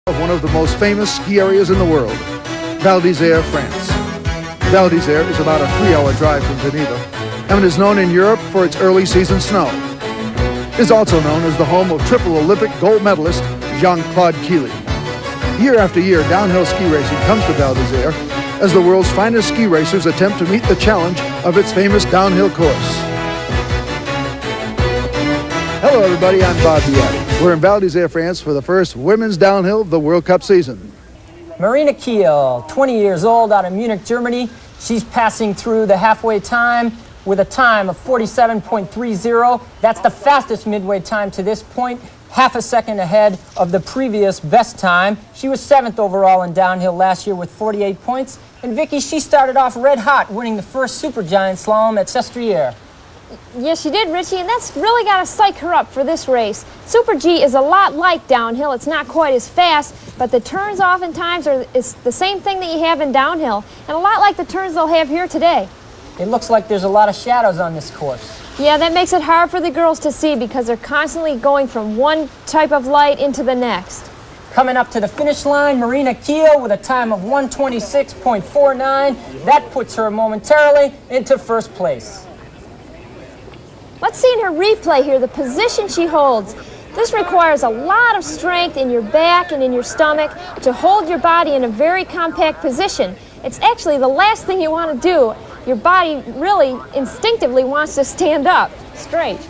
of one of the most famous ski areas in the world, Val d'Isère, France. Val d'Isère is about a 3-hour drive from Geneva and is known in Europe for its early season snow. It is also known as the home of triple Olympic gold medalist Jean-Claude Killy. Year after year, downhill ski racing comes to Val d'Isère as the world's finest ski racers attempt to meet the challenge of its famous downhill course. Hello everybody, I'm Bob Biatti. We're in Val d'Isère, France for the first women's downhill of the World Cup season. Marina Kiel, 20 years old, out of Munich, Germany. She's passing through the halfway time with a time of 47.30. That's the fastest midway time to this point, half a second ahead of the previous best time. She was 7th overall in downhill last year with 48 points. And Vicky, she started off red hot, winning the first supergiant slalom at Sestriere. Yes, she did, Richie, and that's really got to psych her up for this race. Super G is a lot like downhill. It's not quite as fast, but the turns oftentimes it's the same thing that you have in downhill, and a lot like the turns they'll have here today. It looks like there's a lot of shadows on this course. Yeah, that makes it hard for the girls to see because they're constantly going from one type of light into the next. Coming up to the finish line, Marina Kiel with a time of 1:26.49. That puts her momentarily into first place. Let's see in her replay here the position she holds. This requires a lot of strength in your back and in your stomach to hold your body in a very compact position. It's actually the last thing you want to do. Your body really instinctively wants to stand up straight.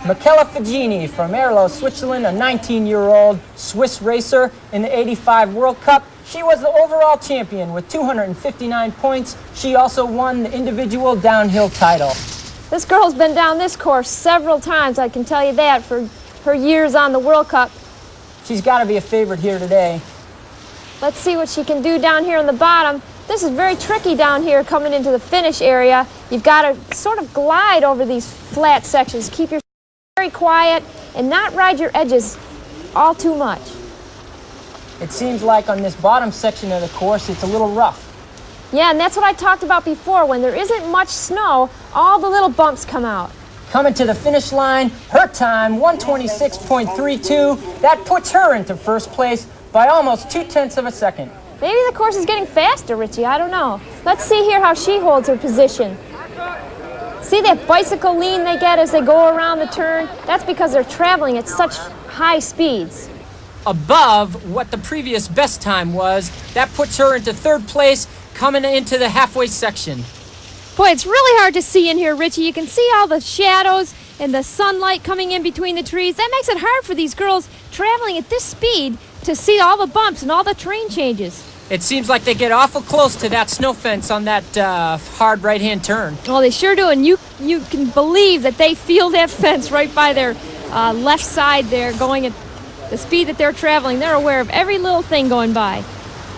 Michela Figini from Erlo, Switzerland, a 19-year-old Swiss racer in the '85 World Cup. She was the overall champion with 259 points. She also won the individual downhill title. This girl's been down this course several times, I can tell you that, for her years on the World Cup. She's got to be a favorite here today. Let's see what she can do down here on the bottom. This is very tricky down here coming into the finish area. You've got to sort of glide over these flat sections. Keep your very quiet and not ride your edges all too much. It seems like on this bottom section of the course, it's a little rough. Yeah, and that's what I talked about before. When there isn't much snow, all the little bumps come out. Coming to the finish line, her time, 1:26.32. That puts her into first place by almost 0.2 of a second. Maybe the course is getting faster, Richie. I don't know. Let's see here how she holds her position. See that bicycle lean they get as they go around the turn? That's because they're traveling at such high speeds. Above what the previous best time was, that puts her into third place, coming into the halfway section. Boy, it's really hard to see in here, Richie. You can see all the shadows and the sunlight coming in between the trees. That makes it hard for these girls traveling at this speed to see all the bumps and all the terrain changes. It seems like they get awful close to that snow fence on that hard right-hand turn. Well, they sure do, and you can believe that they feel that fence right by their left side there, going at the speed that they're traveling. They're aware of every little thing going by.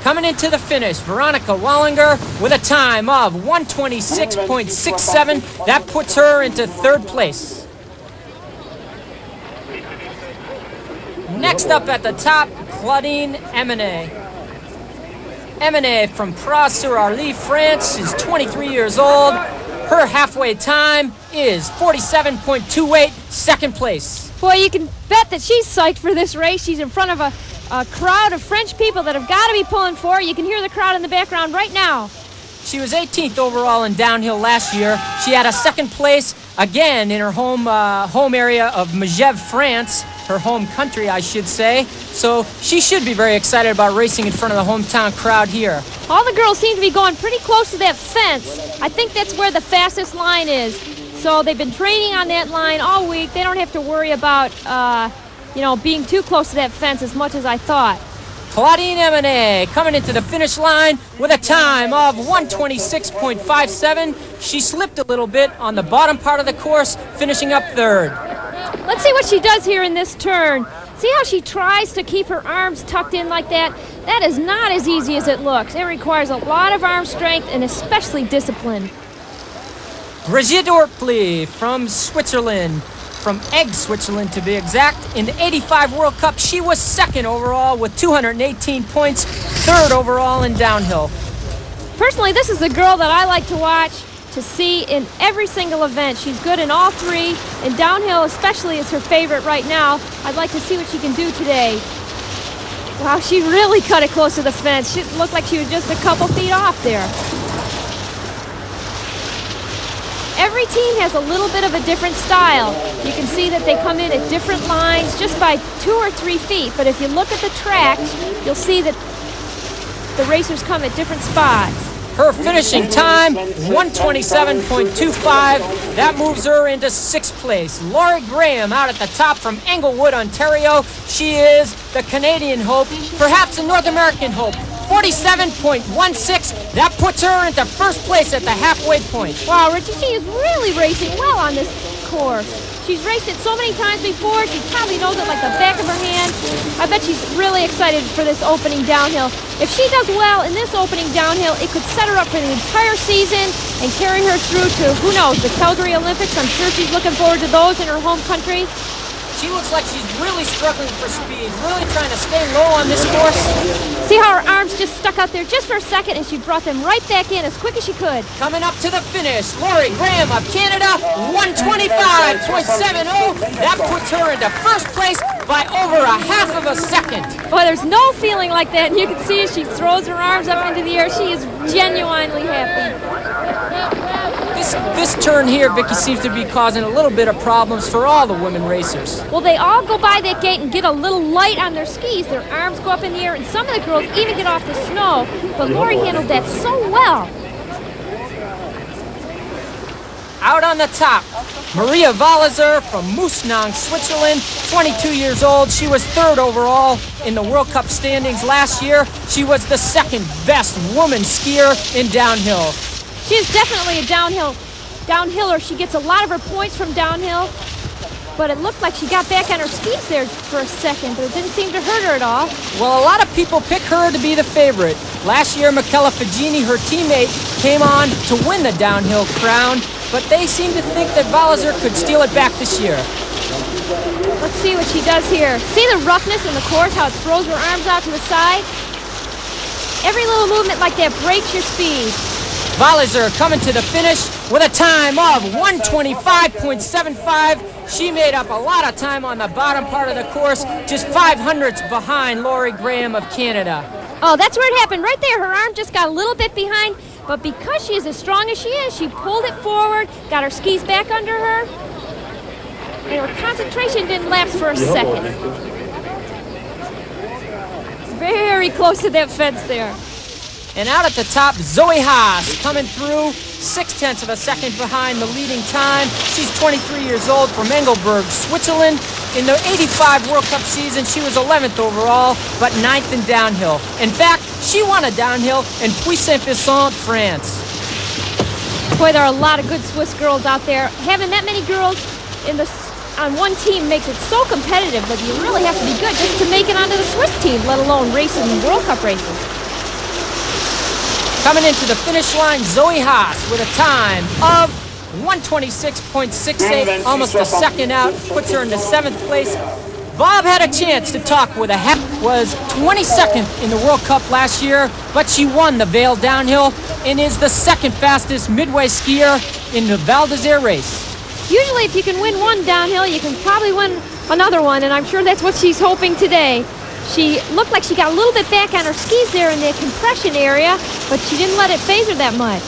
Coming into the finish, Veronica Wallinger with a time of 1:26.67. That puts her into third place. Next up at the top, Claudine Eminet. Eminet from Praz-sur-Arly, France. She's 23 years old. Her halfway time is 47.28, second place. Boy, you can bet that she's psyched for this race. She's in front of a crowd of French people that have got to be pulling for her. You can hear the crowd in the background right now. She was 18th overall in downhill last year. She had a second place again in her home area of Megève, France, her home country, I should say. So she should be very excited about racing in front of the hometown crowd here. All the girls seem to be going pretty close to that fence. I think that's where the fastest line is. So they've been training on that line all week. They don't have to worry about being too close to that fence as much as I thought. Claudine Eminet coming into the finish line with a time of 1:26.57. She slipped a little bit on the bottom part of the course, finishing up third. Let's see what she does here in this turn. See how she tries to keep her arms tucked in like that? That is not as easy as it looks. It requires a lot of arm strength and especially discipline. Brigitte Ortli from Switzerland, from Egg, Switzerland to be exact. In the '85 World Cup, she was second overall with 218 points, third overall in downhill. Personally, this is a girl that I like to watch, to see in every single event. She's good in all three, and downhill especially is her favorite right now. I'd like to see what she can do today. Wow, she really cut it close to the fence. She looked like she was just a couple feet off there. Every team has a little bit of a different style. You can see that they come in at different lines just by 2 or 3 feet. But if you look at the tracks, you'll see that the racers come at different spots. Her finishing time, 127.25. That moves her into 6th place. Laurie Graham out at the top from Englewood, Ontario. She is the Canadian hope, perhaps the North American hope. 47.16. That puts her into 1st place at the halfway point. Wow, Richie, she is really racing well on this course. She's raced it so many times before, she probably knows it like the back of her hand. I bet she's really excited for this opening downhill. If she does well in this opening downhill, it could set her up for the entire season and carry her through to, who knows, the Calgary Olympics. I'm sure she's looking forward to those in her home country. She looks like she's really struggling for speed, really trying to stay low on this course. See how her arms just stuck out there just for a second, and she brought them right back in as quick as she could. Coming up to the finish, Laurie Graham of Canada, 125.70. That puts her into 1st place by over a half of a second. Boy, there's no feeling like that, and you can see as she throws her arms up into the air, she is genuinely happy. This turn here, Vicky, seems to be causing a little bit of problems for all the women racers. Well, they all go by that gate and get a little light on their skis. Their arms go up in the air, and some of the girls even get off the snow. But Laurie handled that so well. Out on the top, Maria Walliser from Moosnang, Switzerland, 22 years old. She was 3rd overall in the World Cup standings last year. She was the 2nd best woman skier in downhill. She is definitely a downhiller. She gets a lot of her points from downhill, but it looked like she got back on her skis there for a second, but it didn't seem to hurt her at all. Well, a lot of people pick her to be the favorite. Last year, Michela Fagini, her teammate, came on to win the downhill crown, but they seem to think that Walliser could steal it back this year. Let's see what she does here. See the roughness in the course, how it throws her arms out to the side? Every little movement like that breaks your speed. Walliser coming to the finish with a time of 125.75. She made up a lot of time on the bottom part of the course, just 500ths behind Laurie Graham of Canada. Oh, that's where it happened. Right there, her arm just got a little bit behind, but because she is as strong as she is, she pulled it forward, got her skis back under her, and her concentration didn't lapse for a second. Very close to that fence there. And out at the top, Zoe Haas coming through, 0.6 of a second behind the leading time. She's 23 years old from Engelberg, Switzerland. In the 85 World Cup season, she was 11th overall, but 9th in downhill. In fact, she won a downhill in Puy-Saint-Vincent, France. Boy, there are a lot of good Swiss girls out there. Having that many girls on one team makes it so competitive that you really have to be good just to make it onto the Swiss team, let alone racing World Cup races. Coming into the finish line, Zoe Haas with a time of 126.68, almost a second out, puts her into 7th place. Bob had a chance to talk with her. Was 22nd in the World Cup last year, but she won the Vail Downhill and is the 2nd fastest midway skier in the Val d'Isère race. Usually if you can win one downhill, you can probably win another one, and I'm sure that's what she's hoping today. She looked like she got a little bit back on her skis there in the compression area, but she didn't let it phase her that much.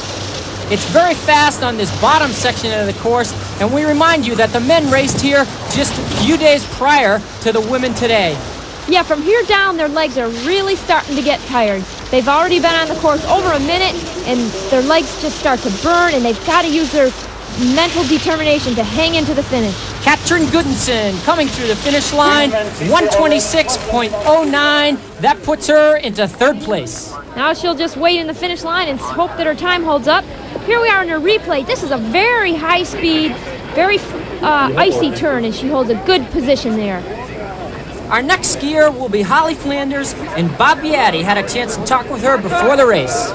It's very fast on this bottom section of the course, and we remind you that the men raced here just a few days prior to the women today. Yeah, from here down, their legs are really starting to get tired. They've already been on the course over a minute, and their legs just start to burn, and they've got to use their mental determination to hang into the finish. Katrin Gudendsen coming through the finish line, 126.09. That puts her into 3rd place. Now she'll just wait in the finish line and hope that her time holds up. Here we are in her replay. This is a very high speed, very icy turn, and she holds a good position there. Our next skier will be Holly Flanders, and Bob Beatty had a chance to talk with her before the race.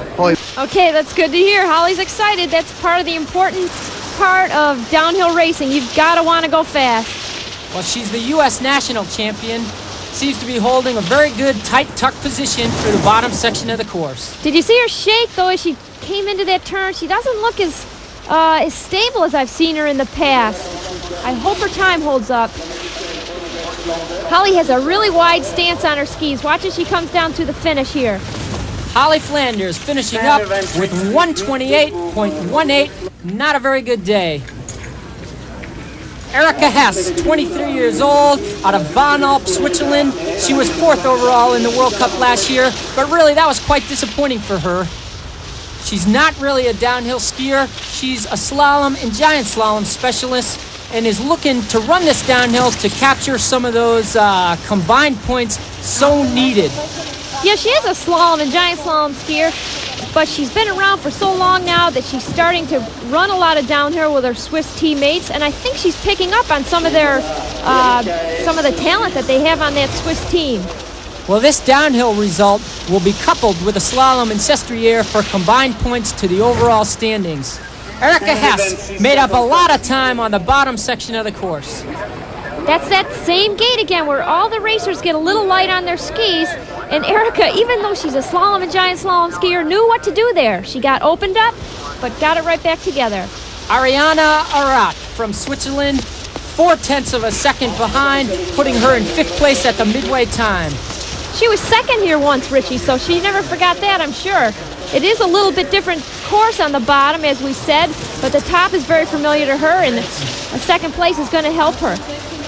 Okay, that's good to hear. Holly's excited. That's part of the important part of downhill racing. You've got to want to go fast. Well, she's the U.S. national champion. Seems to be holding a very good tight tuck position through the bottom section of the course. Did you see her shake, though, as she came into that turn? She doesn't look as stable as I've seen her in the past. I hope her time holds up. Holly has a really wide stance on her skis. Watch as she comes down to the finish here. Holly Flanders finishing up with 128.18. Not a very good day. Erica Hess, 23 years old, out of Van Alp, Switzerland. She was 4th overall in the World Cup last year, but really that was quite disappointing for her. She's not really a downhill skier. She's a slalom and giant slalom specialist and is looking to run this downhill to capture some of those combined points so needed. Yeah, she is a slalom and giant slalom skier, but she's been around for so long now that she's starting to run a lot of downhill with her Swiss teammates, and I think she's picking up on some of the talent that they have on that Swiss team. Well, this downhill result will be coupled with a slalom and Sestriere for combined points to the overall standings. Erica Hess made up a lot of time on the bottom section of the course. That's that same gate again where all the racers get a little light on their skis, and Erica, even though she's a slalom and giant slalom skier, knew what to do there. She got opened up, but got it right back together. Ariana Arat from Switzerland, 0.4 of a second behind, putting her in 5th place at the midway time. She was 2nd here once, Richie, so she never forgot that, I'm sure. It is a little bit different course on the bottom, as we said, but the top is very familiar to her, and a 2nd place is going to help her.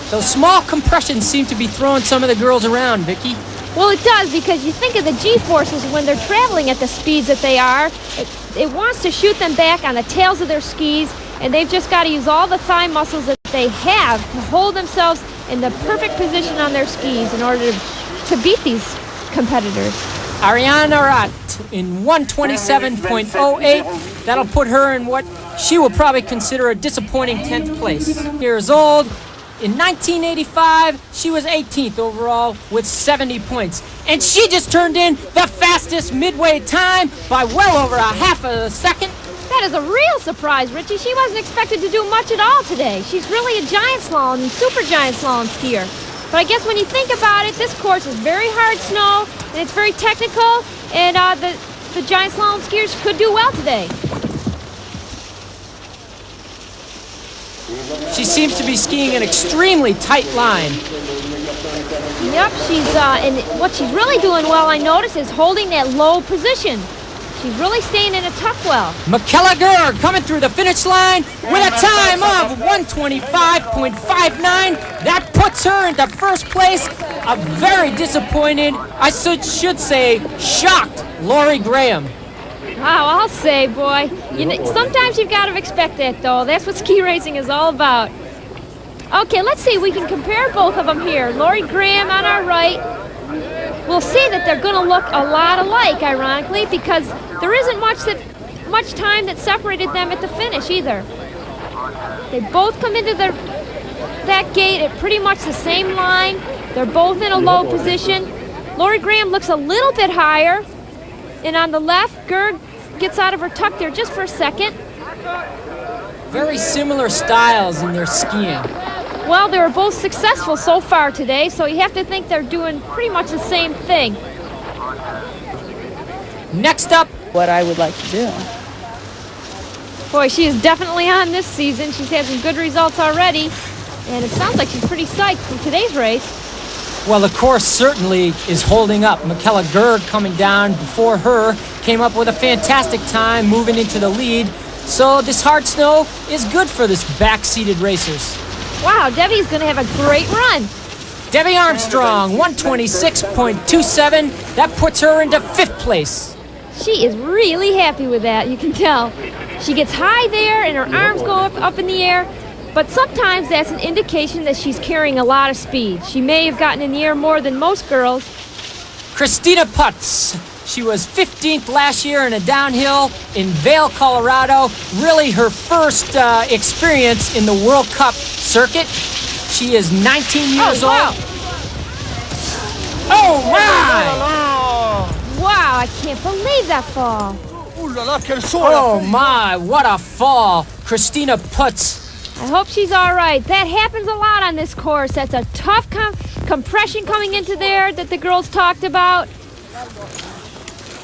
Those small compressions seem to be throwing some of the girls around, Vicky. Well, it does, because you think of the G-forces when they're traveling at the speeds that they are. It wants to shoot them back on the tails of their skis, and they've just got to use all the thigh muscles that they have to hold themselves in the perfect position on their skis in order to beat these competitors. Ariana Arat in 127.08. That'll put her in what she will probably consider a disappointing 10th place. Years old. In 1985, she was 18th overall with 70 points. And she just turned in the fastest midway time by well over a half of a second. That is a real surprise, Richie. She wasn't expected to do much at all today. She's really a giant slalom and super giant slalom skier. But I guess when you think about it, this course is very hard snow, and it's very technical, and the giant slalom skiers could do well today. She seems to be skiing an extremely tight line. Yep, and what she's really doing well, I notice, is holding that low position. She's really staying in a tuck well. Michaela Gerg coming through the finish line with a time of 125.59. That puts her into 1st place. A very disappointed, I should say, shocked Laurie Graham. Wow, I'll say, boy. Sometimes you've got to expect that, though. That's what ski racing is all about. Okay, let's see. We can compare both of them here. Laurie Graham on our right. We'll see that they're going to look a lot alike, ironically, because there isn't much time that separated them at the finish either. They both come into that gate at pretty much the same line. They're both in a low position. Laurie Graham looks a little bit higher, and on the left, Gerg gets out of her tuck there just for a second. Very similar styles in their skiing. Well, they were both successful so far today, so you have to think they're doing pretty much the same thing. Next up, what I would like to do. Boy, she is definitely on this season. She's had some good results already, and it sounds like she's pretty psyched from today's race. well, the course certainly is holding up. Michaela Gerg coming down before her came up with a fantastic time moving into the lead. So this hard snow is good for this back-seated racers. Wow, Debbie's going to have a great run. Debbie Armstrong, 126.27. That puts her into 5th place. She is really happy with that, you can tell. She gets high there and her arms go up in the air, but sometimes that's an indication that she's carrying a lot of speed. She may have gotten in the air more than most girls. Christina Putz. She was 15th last year in a downhill in Vail, Colorado. Really her first experience in the World Cup circuit. She is 19 years old. Oh, my! Wow, I can't believe that fall. Oh, my, what a fall. Christina Putz. I hope she's all right. That happens a lot on this course. That's a tough compression coming into there that the girls talked about.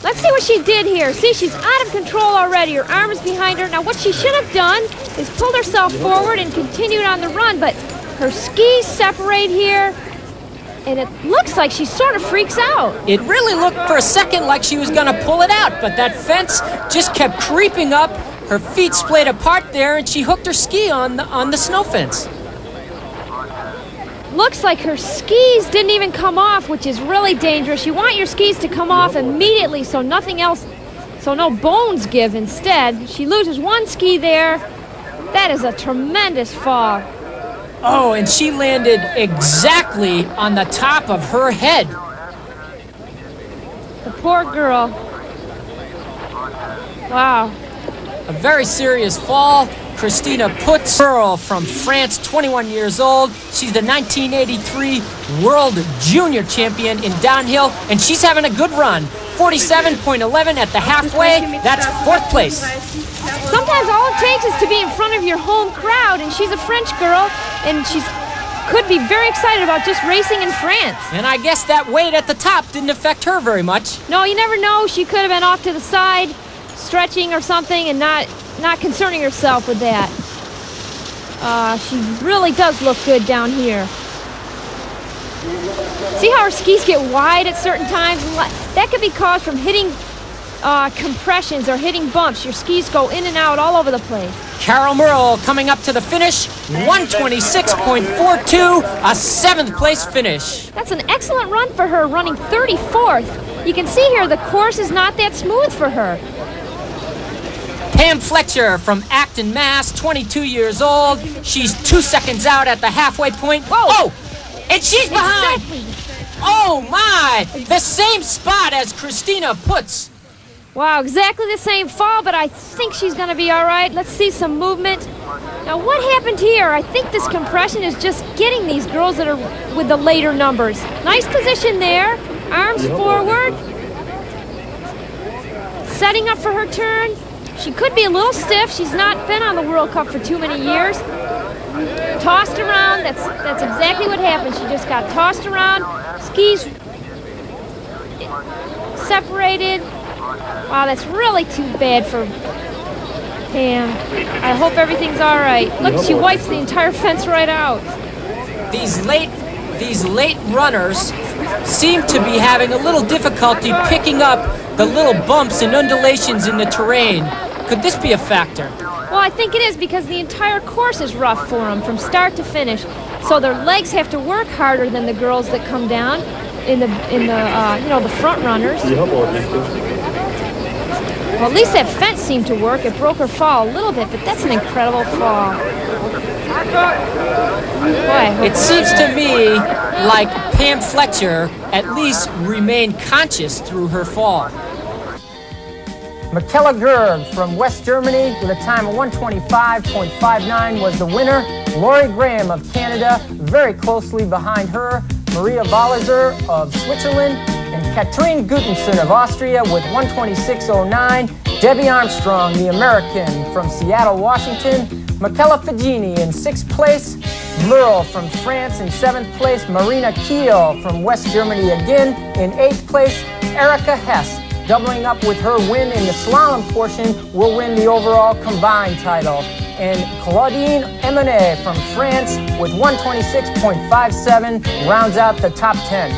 Let's see what she did here. See, she's out of control already. Her arm is behind her. Now, what she should have done is pulled herself forward and continued on the run, but her skis separate here, and it looks like she sort of freaks out. It really looked for a second like she was going to pull it out, but that fence just kept creeping up. Her feet splayed apart there, and she hooked her ski on the snow fence. Looks like her skis didn't even come off, which is really dangerous. You want your skis to come off immediately so nothing else, so no bones give instead. She loses one ski there. That is a tremendous fall. Oh, and she landed exactly on the top of her head. The poor girl. Wow. A very serious fall. Christina Putz, girl from France, 21 years old. She's the 1983 World Junior Champion in downhill, and she's having a good run. 47.11 at the halfway. That's 4th place. Sometimes all it takes is to be in front of your home crowd, and she's a French girl, and she could be very excited about just racing in France. And I guess that weight at the top didn't affect her very much. No, you never know. She could have been off to the side, stretching or something, and not concerning herself with that. She really does look good down here. See how her skis get wide at certain times? That could be caused from hitting compressions or hitting bumps. Your skis go in and out all over the place. Carol Merle coming up to the finish, 126.42, a 7th place finish. That's an excellent run for her, running 34th. You can see here the course is not that smooth for her. Pam Fletcher from Acton, Mass., 22 years old. She's 2 seconds out at the halfway point. Whoa! Oh, and she's behind. Exactly. Oh, my. The same spot as Christina Putz. Wow, exactly the same fall, but I think she's going to be all right. Let's see some movement. Now, what happened here? I think this compression is just getting these girls that are with the later numbers. Nice position there. Arms forward. Setting up for her turn. She could be a little stiff. She's not been on the World Cup for too many years. Tossed around. That's exactly what happened. She just got tossed around. Skis separated. Wow, that's really too bad for Pam. I hope everything's all right. Look, she wipes the entire fence right out. These late runners seem to be having a little difficulty picking up the little bumps and undulations in the terrain. Could this be a factor? Well, I think it is because the entire course is rough for them from start to finish. So their legs have to work harder than the girls that come down in the front runners. Well, at least that fence seemed to work. It broke her fall a little bit, but that's an incredible fall. Boy, it seems to me like Pam Fletcher at least remained conscious through her fall. Michaela Gerg from West Germany with a time of 125.59 was the winner. Laurie Graham of Canada very closely behind her. Maria Walliser of Switzerland and Katrin Guttensen of Austria with 126.09. Debbie Armstrong, the American from Seattle, Washington. Michaela Fagini in 6th place. Merle from France in 7th place. Marina Kiel from West Germany again in 8th place. Erica Hess, doubling up with her win in the slalom portion, will win the overall combined title. And Claudine Emonet from France with 126.57 rounds out the top 10.